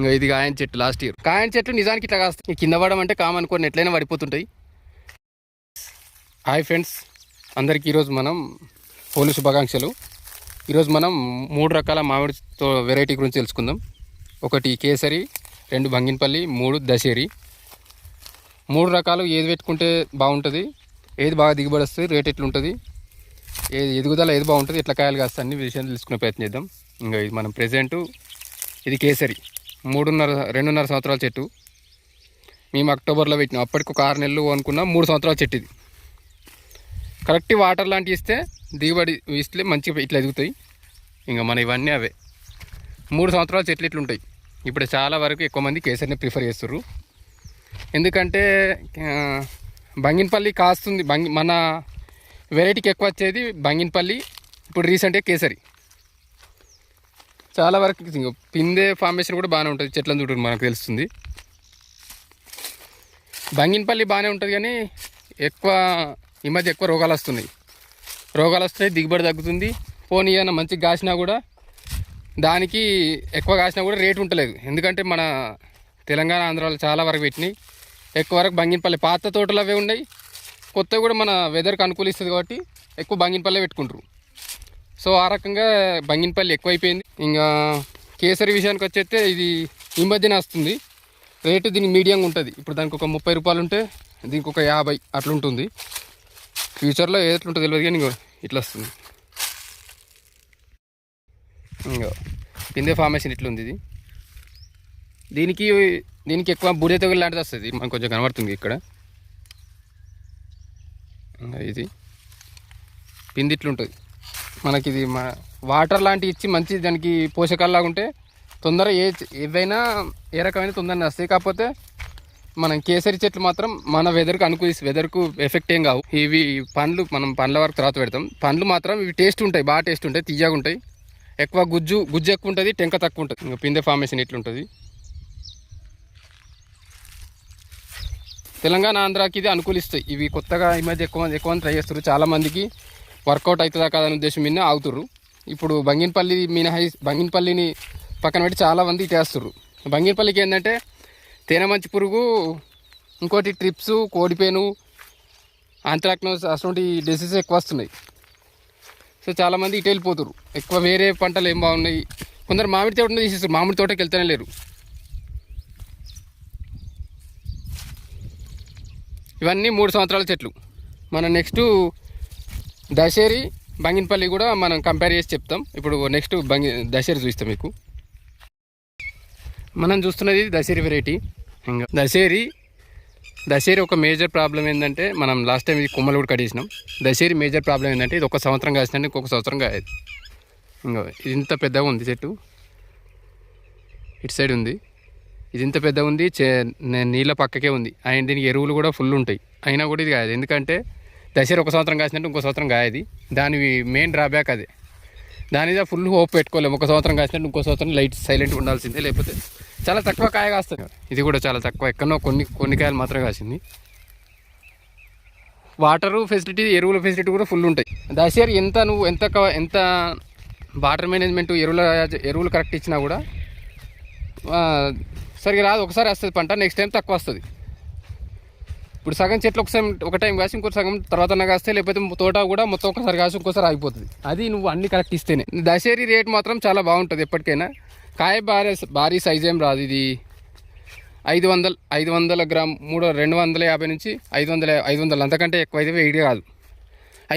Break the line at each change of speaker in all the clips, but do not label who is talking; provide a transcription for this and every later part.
ఇంకా ఇది కాయని చెట్టు లాస్ట్ ఇయర్. కాయని చెట్లు నిజానికి ఇట్లా కాస్తాయి, కింద పడడం అంటే కామన్ కొన్ని ఎట్లయినా పడిపోతుంటాయి. హాయ్ ఫ్రెండ్స్, అందరికీ ఈరోజు మనం హోలీ శుభాకాంక్షలు. ఈరోజు మనం 3 రకాల మామిడితో వెరైటీ గురించి తెలుసుకుందాం. 1 కేసరి, 2 బంగినపల్లి, 3 దశేరి. 3 రకాలు ఏది పెట్టుకుంటే బాగుంటుంది, ఏది బాగా దిగుబడి వస్తుంది, రేట్ ఎట్లుంటుంది, ఏది ఎదుగుదల ఏది బాగుంటుంది, ఎట్లా కాయలు కాస్తా అన్ని విషయాలు తెలుసుకునే ప్రయత్నం చేద్దాం. ఇంకా ఇది మనం ప్రెజెంటు ఇది కేసరి 2.5 సంవత్సరాల చెట్టు. మేము అక్టోబర్లో పెట్టినాం, అప్పటికి ఒక 6 నెలలు అనుకున్నాం. 3 సంవత్సరాల చెట్టు ఇది. కరెక్ట్ వాటర్ లాంటివి ఇస్తే దిగుబడి ఇస్తే మంచిగా ఇట్లా ఎదుగుతాయి. ఇంకా మన ఇవన్నీ అవే 3 సంవత్సరాల చెట్లు ఇట్లుంటాయి. ఇప్పుడు చాలా వరకు ఎక్కువ మంది కేసరిని ప్రిఫర్ చేస్తారు, ఎందుకంటే బంగినపల్లి కాస్తుంది. మన వెరైటీకి ఎక్కువ వచ్చేది బంగినపల్లి, ఇప్పుడు రీసెంట్గా కేసరి. చాలా వరకు పిందే ఫార్మేషన్ కూడా బాగానే ఉంటుంది, చెట్లను చూడండి మనకు తెలుస్తుంది. బంగినపల్లి బాగానే ఉంటుంది, కానీ ఈ మధ్య ఎక్కువ రోగాలు వస్తున్నాయి. దిగుబడి తగ్గుతుంది. పోనీ ఏమైనా మంచిగా కాసినా కూడా దానికి ఎక్కువ కాసినా కూడా రేటు ఉంటలేదు. ఎందుకంటే మన తెలంగాణ ఆంధ్రాలో చాలా వరకు పెట్టినాయి. ఎక్కువ వరకు బంగినపల్లి పాత తోటలు అవే ఉన్నాయి, కొత్తవి కూడా మన వెదర్కి అనుకూలిస్తుంది కాబట్టి ఎక్కువ బంగినపల్లి పెట్టుకుంటారు. సో ఆ రకంగా బంగినపల్లి ఎక్కువైపోయింది. ఇంకా కేసరి విషయానికి వచ్చేస్తే ఇది ఈ మధ్యనే వస్తుంది. రేటు దీనికి మీడియంగా ఉంటుంది. ఇప్పుడు దానికి ఒక 30 రూపాయలు ఉంటే దీనికి ఒక 50 అట్లా ఉంటుంది. ఫ్యూచర్లో ఏదట్లుంటుందో తెలియదు, కానీ ఇట్లా వస్తుంది. ఇంకా పిందే ఫార్మేషన్ ఇట్లుంది. ఇది దీనికి ఎక్కువ బూడిద తెగులు లాంటిది వస్తుంది, మనకు కొంచెం కనబడుతుంది ఇక్కడ. ఇది పిండి ఇట్లుంటుంది మనకి. ఇది వాటర్ లాంటివి ఇచ్చి మంచి దానికి పోషకాలలాగా ఉంటే తొందరగా ఏవైనా ఏ రకమైన తొందరగా వస్తాయి. కాకపోతే మనం కేసరి చెట్లు మాత్రం మన వెదర్కు ఎఫెక్ట్ ఏం కావు. ఇవి మనం పండ్ల వరకు తర్వాత పెడతాం. పండ్లు మాత్రం ఇవి టేస్ట్ ఉంటాయి, బాగా టేస్ట్ ఉంటాయి, తీయగా ఉంటాయి. ఎక్కువ గుజ్జు ఎక్కువ ఉంటుంది, టెంక తక్కువ ఉంటుంది. ఇంకా పిందే ఫార్మేషన్ ఇట్లుంటుంది. తెలంగాణ ఆంధ్రాకి ఇది అనుకూలిస్తాయి. ఇవి కొత్తగా ఈ మధ్య ఎక్కువ మంది ట్రై చేస్తారు. చాలామందికి వర్కౌట్ అవుతుందా కాదని ఉద్దేశం మీద ఆగుతుర్రు. ఇప్పుడు బంగినపల్లిని పక్కన పెట్టి చాలామంది ఇటేస్తుర్రు. బంగినపల్లికి ఏంటంటే తేనె మంచి పురుగు, ఇంకోటి ట్రిప్స్, కోడిపేను, ఆంథ్రాక్నోస్ అటువంటి డిసీజెస్ ఎక్కువ వస్తున్నాయి. సో చాలామంది ఇటు వెళ్ళిపోతున్నారు. ఎక్కువ వేరే పంటలు ఏం బాగున్నాయి. కొందరు మామిడి తోటను తీసేస్తారు, మామిడి తోటకి వెళ్తూనే లేరు. ఇవన్నీ 3 సంవత్సరాల చెట్లు. మన నెక్స్ట్ దశేరి, బంగినపల్లి కూడా మనం కంపేర్ చేసి చెప్తాం. ఇప్పుడు నెక్స్ట్ దశేరి చూస్తాం మీకు. మనం చూస్తున్నది దశేరి వెరైటీ. ఇంకా దశేరి ఒక మేజర్ ప్రాబ్లం ఏంటంటే, మనం లాస్ట్ టైం ఇది కొమ్మలు కూడా కట్టేసినాం. దశేరి మేజర్ ప్రాబ్లం ఏంటంటే ఇది 1 సంవత్సరం కాసినా ఇంకొక సంవత్సరం కాయదు. ఇంకా ఇది ఇంత పెద్దగా ఉంది చెట్టు, ఇటు సైడ్ ఉంది. ఇది ఇంత పెద్దగా ఉంది, నీళ్ళ పక్కకే ఉంది. అండ్ దీనికి ఎరువులు కూడా ఫుల్ ఉంటాయి, అయినా కూడా ఇది కాదు. ఎందుకంటే దశేరి 1 సంవత్సరం కాసినట్టు ఇంకో సంవత్సరం కాయది. దాని మెయిన్ డ్రాబ్యాక్ అదే. దాని మీద ఫుల్ హోప్ పెట్టుకోలేము. 1 సంవత్సరం కాసినట్టు ఇంకో సంవత్సరం సైలెంట్గా ఉండాల్సిందే, లేకపోతే చాలా తక్కువ కాయ కాస్తుంది. ఇది కూడా చాలా తక్కువ, ఎక్కడో కొన్ని కాయలు మాత్రమే కాసింది. వాటరు ఫెసిలిటీ, ఎరువుల ఫెసిలిటీ కూడా ఫుల్ ఉంటాయి. దశేరి ఎంత వాటర్ మేనేజ్మెంట్, ఎరువులు కరెక్ట్ ఇచ్చినా కూడా సరిగ్గా రాదు. ఒకసారి వస్తుంది పంట, నెక్స్ట్ టైం తక్కువ వస్తుంది. ఇప్పుడు సగం చెట్లు ఒక టైం కాసి ఇంకో సగం తర్వాత కాస్తే, లేకపోతే తోట కూడా మొత్తం ఒకసారి కాసి ఇంకోసారి ఆగిపోతుంది. అది నువ్వు అన్ని కరెక్ట్ ఇస్తేనే. దశేరి రేట్ మాత్రం చాలా బాగుంటుంది ఎప్పటికైనా. కాయ భారీ సైజ్ ఏం రాదు. ఇది 500 గ్రామ్ 250 నుంచి 500 అంతకంటే ఎక్కువ అయితే వెయిట్ కాదు.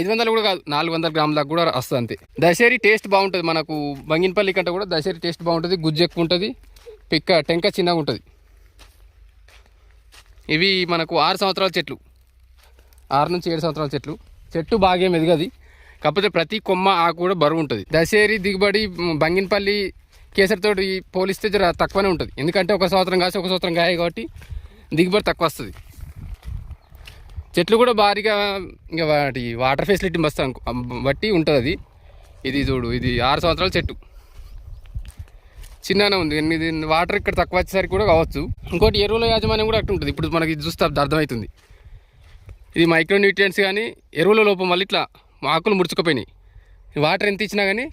500 కూడా కాదు, 400 గ్రాముల దాకా కూడా వస్తుంది అంతే. దశేరి టేస్ట్ బాగుంటుంది. మనకు బంగినపల్లి కంటే కూడా దశేరి టేస్ట్ బాగుంటుంది. గుజ్జు ఎక్కువ ఉంటుంది, టెంక చిన్నగా ఉంటుంది. ఇవి మనకు 6 సంవత్సరాల చెట్లు, 6 నుంచి 7 సంవత్సరాల చెట్లు. చెట్టు బాగా ఎదగది, కాకపోతే ప్రతి కొమ్మ ఆకు కూడా బరువు ఉంటుంది. దశేరి దిగుబడి బంగినపల్లి కేసరితో పోలిస్తే జర తక్కువనే ఉంటుంది. ఎందుకంటే 1 సంవత్సరం కాసి 1 సంవత్సరం కాయ కాబట్టి దిగుబడి తక్కువ వస్తుంది. చెట్లు కూడా భారీగా ఇంకా వాటి వాటర్ ఫెసిలిటీ బట్టి ఉంటుంది అది. ఇది చూడు, ఇది 6 సంవత్సరాల చెట్టు, చిన్ననే ఉంది. ఇది వాటర్ ఇక్కడ తక్కువ వచ్చేసరికి కూడా కావచ్చు. ఇంకోటి ఎరువుల యాజమాన్యం కూడా అట్లా ఉంటుంది. ఇప్పుడు మనకి చూస్తే అర్థమవుతుంది. ఇది మైక్రో న్యూట్రియంట్స్ కానీ ఎరువుల లోపం వల్ల ఇట్లా ఆకులు ముడుచుకుపోయినాయి. వాటర్ ఎంత ఇచ్చినా కానీ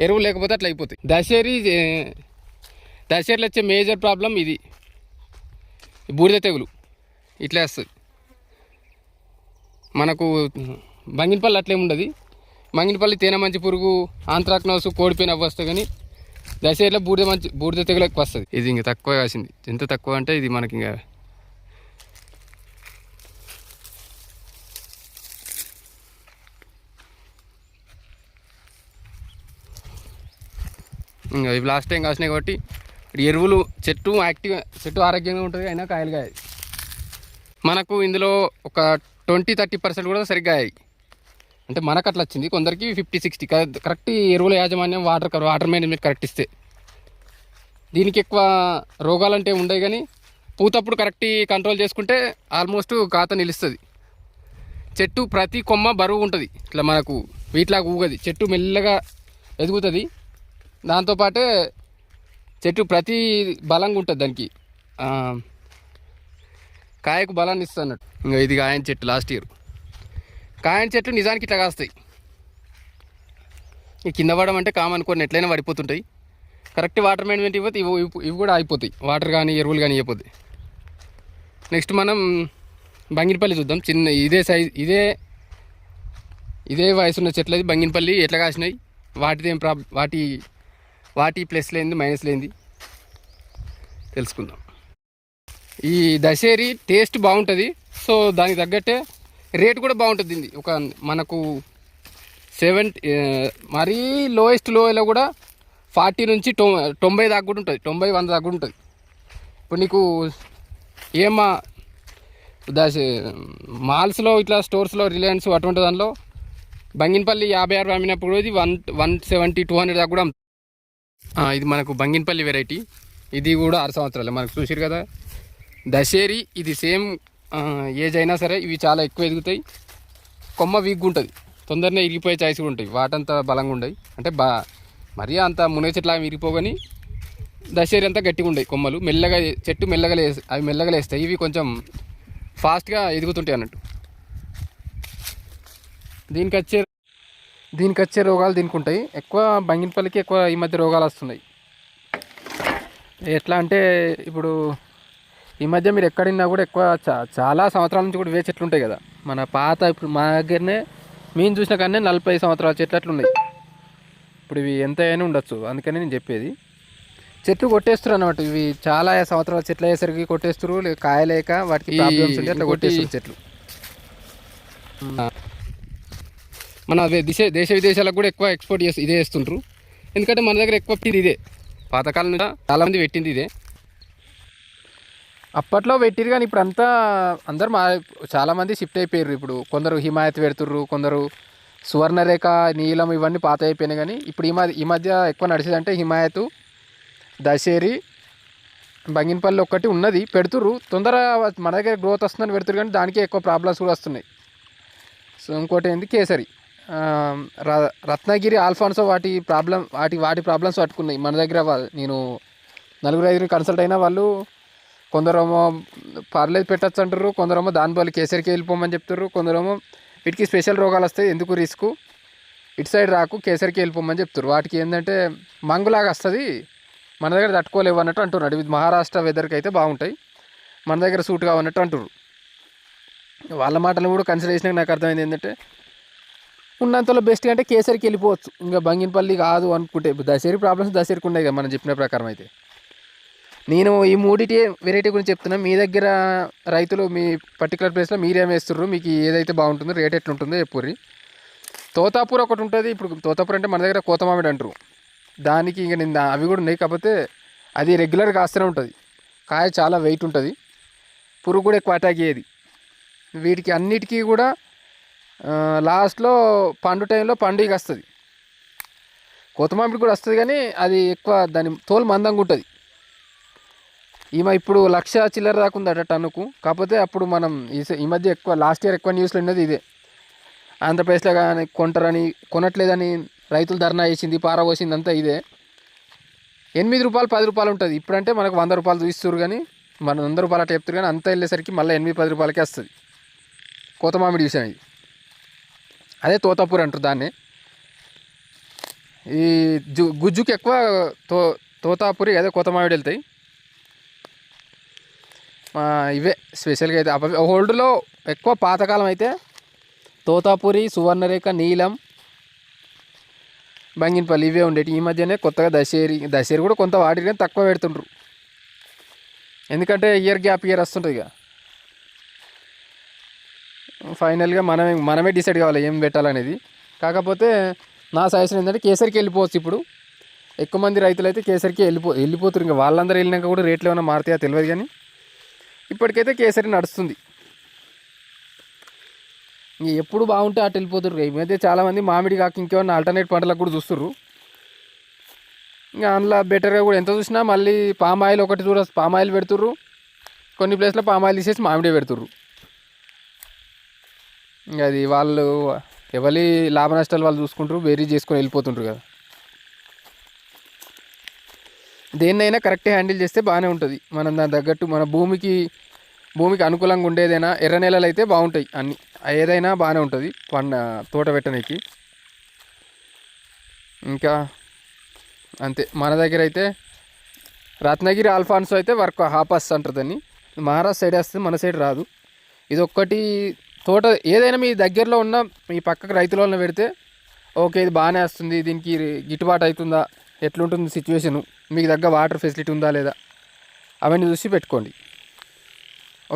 ఎరువు లేకపోతే అట్లా అయిపోతాయి. దశేరి దశేరులో వచ్చే మేజర్ ప్రాబ్లం ఇది, బూడిద తెగులు ఇట్లా వస్తుంది. మనకు బంగినపల్లి అట్లేముండదు. బంగినపల్లి తేనె మంచి పురుగు, ఆంత్రాక్నోస్, కోడిపోయిన అవ్వ వస్తుంది. కానీ దశేరులో బూడిద తెగులు ఎక్కువ వస్తుంది. ఇది ఇంకా తక్కువ కాసింది. ఎంత తక్కువ అంటే ఇది మనకి ఇంకా ఇవి లాస్ట్ టైం కాసినాయి కాబట్టి ఎరువులు చెట్టు ఆరోగ్యంగా ఉంటుంది, అయినా కాయలు కాయ. మనకు ఇందులో ఒక 20-30% కూడా సరిగ్గా అయ్యాయి. అంటే మనకు అట్లా వచ్చింది, కొందరికి 50-60. కరెక్ట్ ఎరువుల యాజమాన్యం, వాటర్ మేనేజ్మెంట్ కరెక్ట్ ఇస్తే దీనికి ఎక్కువ రోగాలంటే ఉండవు. కానీ పూతప్పుడు కరెక్ట్ కంట్రోల్ చేసుకుంటే ఆల్మోస్ట్ కాత నిలుస్తుంది. చెట్టు ప్రతి కొమ్మ బరువు ఉంటుంది, ఇట్లా మనకు వీటిలాగా ఊగది. చెట్టు మెల్లగా ఎదుగుతుంది. దాంతోపాటే చెట్టు ప్రతి బలంగా ఉంటుంది, దానికి కాయకు బలాన్ని ఇస్తుంది అన్నట్టు. ఇంకా ఇది కాయన చెట్టు లాస్ట్ ఇయర్. కాయన చెట్టు నిజానికి ఇట్లా కాస్తాయి. ఈ కింద పడడం అంటే కామన్, కొన్ని ఎట్లయినా పడిపోతుంటాయి. కరెక్ట్ వాటర్ మేనేజ్మెంట్ ఇవ్వతే ఇవి కూడా అయిపోతాయి, వాటర్ కానీ ఎరువులు కానీ అయిపోతాయి. నెక్స్ట్ మనం బంగినపల్లి చూద్దాం. చిన్న ఇదే సైజ్, ఇదే వయసు ఉన్న చెట్లు అది బంగినపల్లి ఎట్లా కాసినాయి, వాటిదేం వాటి ప్లస్ లేనిది మైనస్ లేనిది తెలుసుకుందాం. ఈ దశేరి టేస్ట్ బాగుంటుంది, సో దానికి తగ్గట్టే రేట్ కూడా బాగుంటుంది. ఒక మనకు 70 మరీ లోయెస్ట్లో కూడా 40 నుంచి 90 దాకా కూడా ఉంటుంది, 90-100 దాకా కూడా ఉంటుంది. ఇప్పుడు నీకు ఏమా మాల్స్లో ఇట్లా స్టోర్స్లో రిలయన్స్ అటువంటి దానిలో బంగినపల్లి 50-60 అమ్మినప్పుడు ఇది 170-200 దాకా కూడా. ఇది మనకు బంగినపల్లి వెరైటీ. ఇది కూడా 6 సంవత్సరాలు మనకు చూసారు కదా. దశేరి ఇది సేమ్ ఏజ్ అయినా సరే ఇవి చాలా ఎక్కువ ఎదుగుతాయి. కొమ్మ వీక్గా ఉంటుంది, తొందరనే ఇరిగిపోయే ఛాయిస్ కూడా ఉంటాయి. వాటంతా బలంగా ఉండవు, అంటే మరీ అంత మునగ చెట్లా ఇరిగిపోగాని దశేరి అంతా గట్టిగా ఉండవు. కొమ్మలు మెల్లగా, చెట్టు మెల్లగా లేస్తాయి. ఇవి కొంచెం ఫాస్ట్గా ఎదుగుతుంటాయి అన్నట్టు. దీనికి వచ్చే రోగాలు దీనికి ఉంటాయి. ఎక్కువ బంగినపల్లికి ఎక్కువ ఈ మధ్య రోగాలు వస్తున్నాయి. ఎట్లా అంటే ఇప్పుడు ఈ మధ్య మీరు ఎక్కడిన్నా కూడా ఎక్కువ చాలా సంవత్సరాల నుంచి కూడా ఇవే చెట్లు ఉంటాయి కదా. మన పాత ఇప్పుడు మా దగ్గరనే మేము చూసిన కానీ 40 సంవత్సరాల చెట్లు అట్లున్నాయి. ఇప్పుడు ఇవి ఎంత అయినా ఉండొచ్చు, అందుకని నేను చెప్పేది. చెట్లు కొట్టేస్తారు అన్నమాట. ఇవి చాలా సంవత్సరాల చెట్లు అయ్యేసరికి కొట్టేస్తారు, కాయలేక వాటికి ప్రాబ్లమ్స్ ఉంటే అట్లా కొట్టేస్తారు చెట్లు. మన దేశ విదేశాలకు కూడా ఎక్కువ ఎక్స్పోర్ట్ ఇదే చేస్తుంటారు. ఎందుకంటే మన దగ్గర ఎక్కువ ఇదే పాతకాలం నుంచి చాలామంది పెట్టింది ఇదే. అప్పట్లో పెట్టిరు కానీ ఇప్పుడు అంతా అందరు చాలామంది షిఫ్ట్ అయిపోయారు. ఇప్పుడు కొందరు హిమాయత్ పెడుతుర్రు, కొందరు సువర్ణరేఖ, నీలం ఇవన్నీ పాత అయిపోయినాయి. కానీ ఇప్పుడు ఈ మధ్య ఎక్కువ నడిచేదంటే హిమాయత్, దశేరి, బంగినపల్లి ఒక్కటి ఉన్నది పెడుతుర్రు. తొందరగా మన దగ్గర గ్రోత్ వస్తుందని పెడుతురు, కానీ దానికే ఎక్కువ ప్రాబ్లమ్స్ కూడా వస్తున్నాయి. సో ఇంకోటి ఏంది కేసరి, రత్నగిరి, ఆల్ఫాన్సో వాటి ప్రాబ్లమ్స్ పట్టుకున్నాయి. మన దగ్గర నేను 4-5 కన్సల్ట్ అయినా వాళ్ళు కొందరేమో పర్లేదు పెట్టచ్చు అంటారు, కొందరేమో దాని బదులు కేసరికి వెళ్ళిపోమని చెప్తారు, కొందరేమో వీటికి స్పెషల్ రోగాలు వస్తాయి, ఎందుకు రిస్క్, ఇటు సైడ్ రాకు, కేసరికి వెళ్ళిపోమని చెప్తారు. వాటికి ఏంటంటే మంగులాగా వస్తుంది, మన దగ్గర తట్టుకోలేవు అన్నట్టు అంటున్నాడు. ఇది మహారాష్ట్ర వెదర్కి అయితే బాగుంటాయి, మన దగ్గర సూట్ కావన్నట్టు అంటారు. వాళ్ళ మాటలు కూడా కన్సిడర్ చేసినాక నాకు అర్థమైంది ఏంటంటే ఉన్నంతలో బెస్ట్ అంటే కేసరికి వెళ్ళిపోవచ్చు. ఇంకా బంగినపల్లి కాదు అనుకుంటే దశేరి ప్రాబ్లమ్స్ దశేరికి ఉన్నాయి కదా మనం చెప్పిన ప్రకారం. అయితే నేను ఈ మూడిటి వెరైటీ గురించి చెప్తున్నా. మీ దగ్గర రైతులు మీ పర్టికులర్ ప్లేస్లో మీరేం వేస్తుర్రు, మీకు ఏదైతే బాగుంటుందో, రేట్ ఎట్లుంటుందో చెప్పుర్రి. తోతాపూర్ ఒకటి ఉంటుంది. ఇప్పుడు తోతాపూర్ అంటే మన దగ్గర కోతమామిడి అంటారు. దానికి ఇంకా నేను అవి కూడా ఉన్నాయి, కాకపోతే అది రెగ్యులర్గా కాస్తూనే ఉంటుంది. కాయ చాలా వెయిట్ ఉంటుంది, పురుగు కూడా ఎక్కువ అటాక్ అయ్యేది. వీటికి అన్నిటికీ కూడా లాస్ట్లో పండు టైంలో పండుగ వస్తుంది. కోతమామిడి కూడా వస్తుంది, కానీ అది ఎక్కువ దాని తోలు మందంగా ఉంటుంది. ఇప్పుడు 1,00,000 చిల్లర దాకా ఉందట టన్నుకు. కాకపోతే అప్పుడు మనం ఈ మధ్య ఎక్కువ లాస్ట్ ఇయర్ ఎక్కువ న్యూస్లో ఉన్నది ఇదే. ఆంధ్రప్రదేశ్లో కానీ కొంటారని, కొనట్లేదని రైతులు ధర్నా చేసింది, పారబోసింది, అంతా ఇదే. 8 రూపాయలు 10 రూపాయలు ఉంటుంది. ఇప్పుడంటే మనకు 100 రూపాయలు చూపిస్తారు, కానీ మనం 100 రూపాయలు అట్లా చెప్తారు, కానీ అంతా వెళ్ళేసరికి మళ్ళీ 8-10 రూపాయలకే వస్తుంది కోతమామిడి విషయం. ఇది అదే తోతాపూర్ అంటారు దాన్ని. ఈ గుజ్జుకి ఎక్కువ తోతాపురి అదే కొత్త మామిడి వెళ్తాయి. ఇవే స్పెషల్గా అయితే హోల్డ్లో ఎక్కువ పాతకాలం అయితే తోతాపురి, సువర్ణరేఖ, నీలం, బంగినపల్లి ఇవే ఉండేవి. ఈ మధ్యనే కొత్తగా దశేరి కూడా కొంత వాడి కానీ తక్కువ పెడుతుండ్రు. ఎందుకంటే ఇయర్ గ్యాప్ ఇయర్ వస్తుంటుంది ఇక. ఫైనల్గా మనమే డిసైడ్ కావాలి ఏం పెట్టాలనేది. కాకపోతే నా సజెషన్ ఏంటంటే కేసరికి వెళ్ళిపోవచ్చు. ఇప్పుడు ఎక్కువ మంది రైతులు అయితే కేసరికి వెళ్ళిపోతారు. ఇంకా వాళ్ళందరూ వెళ్ళినాక కూడా రేట్లు ఏమైనా మారుతాయో తెలియదు, కానీ ఇప్పటికైతే కేసరి నడుస్తుంది. ఇంక ఎప్పుడు బాగుంటే అటు వెళ్ళిపోతారు. ఈ మధ్య చాలామంది మామిడి కాక ఇంకేమన్నా ఆల్టర్నేట్ పంటలకు కూడా చూస్తుర్రు. ఇంకా అందులో బెటర్గా కూడా ఎంత చూసినా మళ్ళీ పామాయిల్ ఒకటి పామాయిల్ పెడుతుర్రు. కొన్ని ప్లేస్లో పామాయిల్ తీసేసి మామిడి పెడుతుర్రు. ఇంకా అది వాళ్ళు ఎవరి లాభ నష్టాలు వాళ్ళు చూసుకుంటారు, వేరీ చేసుకొని వెళ్ళిపోతుంటారు కదా. దేన్నైనా కరెక్ట్గా హ్యాండిల్ చేస్తే బాగానే ఉంటుంది. మనం దాని తగ్గట్టు మన భూమికి అనుకూలంగా ఉండేదైనా ఎర్ర నేలలు అయితే బాగుంటాయి. అన్నీ ఏదైనా బాగానే ఉంటుంది తోట పెట్టడానికి. ఇంకా అంతే. మన దగ్గర అయితే రత్నగిరి ఆల్ఫాన్సో అయితే హాపస్ అంటారు దాన్ని. మహారాష్ట్ర సైడ్ వస్తుంది, మన సైడ్ రాదు. ఇది ఒక్కటి తోట ఏదైనా మీ దగ్గరలో ఉన్న మీ పక్కకు రైతులలో పెడితే ఓకే ఇది బాగానే వస్తుంది, దీనికి గిట్టుబాటు అవుతుందా, ఎట్లుంటుంది సిచ్యువేషను, మీకు దగ్గర వాటర్ ఫెసిలిటీ ఉందా లేదా, అవన్నీ చూసి పెట్టుకోండి.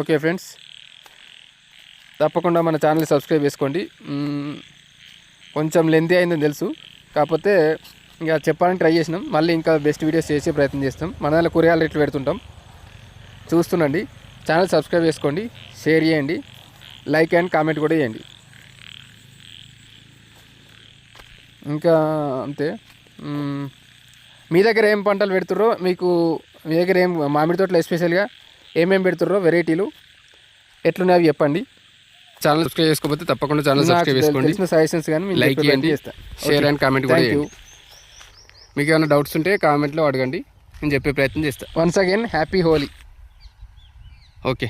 ఓకే ఫ్రెండ్స్, తప్పకుండా మన ఛానల్ని సబ్స్క్రైబ్ చేసుకోండి. కొంచెం లెంతీ అయిందని తెలుసు, కాకపోతే ఇంకా చెప్పాలని ట్రై చేసినాం. మళ్ళీ ఇంకా బెస్ట్ వీడియోస్ చేసే ప్రయత్నం చేస్తాం. మన దాంట్లో కూరగాయలు రేట్లు పెడుతుంటాం, చూస్తుండండి. ఛానల్ సబ్స్క్రైబ్ చేసుకోండి, షేర్ చేయండి, లైక్ అండ్ కామెంట్ కూడా చేయండి. ఇంకా అంతే. మీ దగ్గర ఏం పంటలు పెడుతుర్రో, మీ దగ్గర ఏం మామిడి తోటలో ఎస్పెషల్గా ఏమేమి పెడుతుర్రో వెరైటీలు ఎట్లున్నాయి అవి చెప్పండి. ఛానల్ సబ్స్క్రైబ్ చేసుకోకపోతే తప్పకుండా ఛానల్ సబ్స్క్రైబ్ చేసుకోండి. సజెషన్స్ కానీ లైక్ చేయండి, షేర్ అండ్ కామెంట్ కూడా చేయండి. మీకు ఏమైనా డౌట్స్ ఉంటే కామెంట్లో అడగండి, నేను చెప్పే ప్రయత్నం చేస్తాను. Once again happy Holi. Okay.